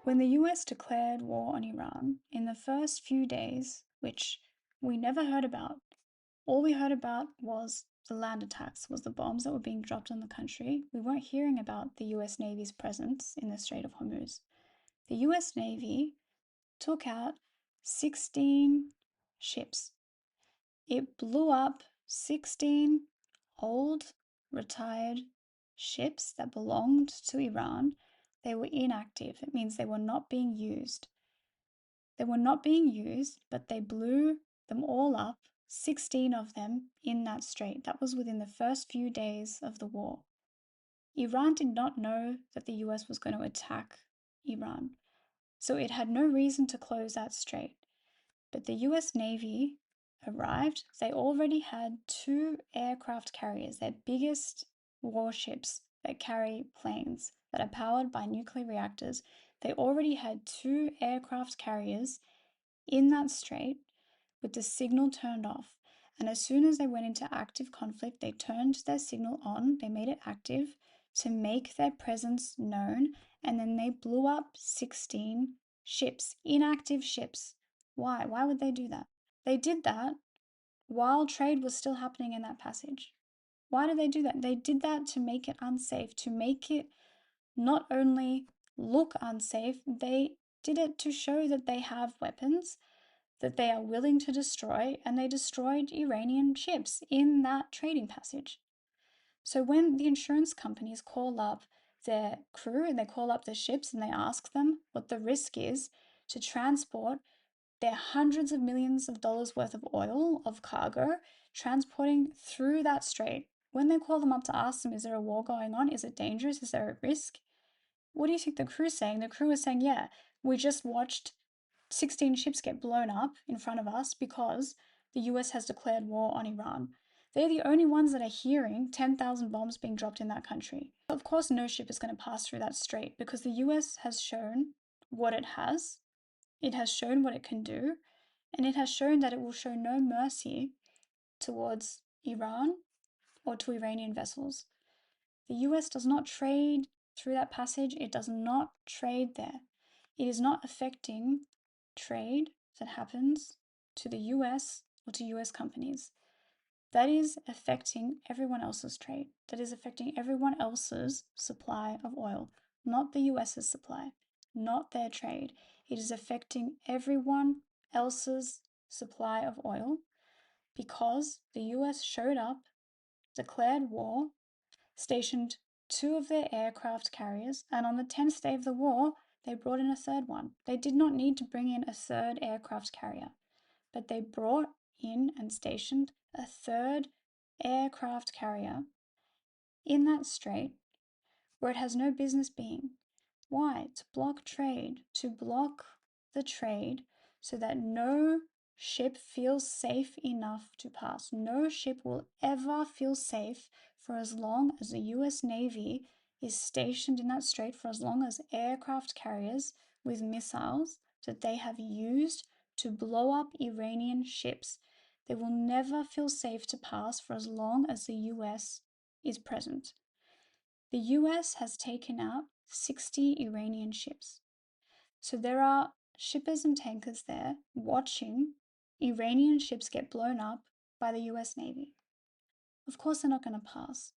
When the US declared war on Iran, in the first few days, which we never heard about, all we heard about was the land attacks, was the bombs that were being dropped on the country. We weren't hearing about the US Navy's presence in the Strait of Hormuz. The US Navy took out 16 ships. It blew up 16 old, retired ships that belonged to Iran. They were inactive. It means they were not being used. They were not being used, but they blew them all up, 16 of them in that strait. That was within the first few days of the war. Iran did not know that the US was going to attack Iran, so it had no reason to close that strait. But the US Navy arrived. They already had 2 aircraft carriers, their biggest warships that carry planes that are powered by nuclear reactors. They already had 2 aircraft carriers in that strait with the signal turned off. And as soon as they went into active conflict, they turned their signal on, they made it active to make their presence known, and then they blew up 16 ships, inactive ships. Why? Why would they do that? They did that while trade was still happening in that passage. Why did they do that? They did that to make it unsafe, to make it not only look unsafe, they did it to show that they have weapons that they are willing to destroy, and they destroyed Iranian ships in that trading passage. So when the insurance companies call up their crew and they call up the ships and they ask them what the risk is to transport their hundreds of millions of dollars worth of oil, of cargo, transporting through that strait, when they call them up to ask them, is there a war going on? Is it dangerous? Is there a risk? What do you think the crew's saying? The crew is saying, yeah, we just watched 16 ships get blown up in front of us because the US has declared war on Iran. They're the only ones that are hearing 10,000 bombs being dropped in that country. Of course, no ship is going to pass through that strait because the US has shown what it has shown what it can do, and it has shown that it will show no mercy towards Iran or to Iranian vessels. The US does not trade through that passage, it does not trade there. It is not affecting trade that happens to the US or to US companies. That is affecting everyone else's trade. That is affecting everyone else's supply of oil, not the US's supply, not their trade. It is affecting everyone else's supply of oil because the US showed up, declared war, stationed 2 of their aircraft carriers, and on the 10th day of the war, they brought in a 3rd one. They did not need to bring in a 3rd aircraft carrier, but they brought in and stationed a 3rd aircraft carrier in that strait where it has no business being. Why? To block trade, to block the trade so that no ship feels safe enough to pass. No ship will ever feel safe for as long as the US Navy is stationed in that strait, for as long as aircraft carriers with missiles that they have used to blow up Iranian ships. They will never feel safe to pass for as long as the US is present. The US has taken out 60 Iranian ships. So there are shippers and tankers there watching Iranian ships get blown up by the US Navy. Of course, they're not going to pass.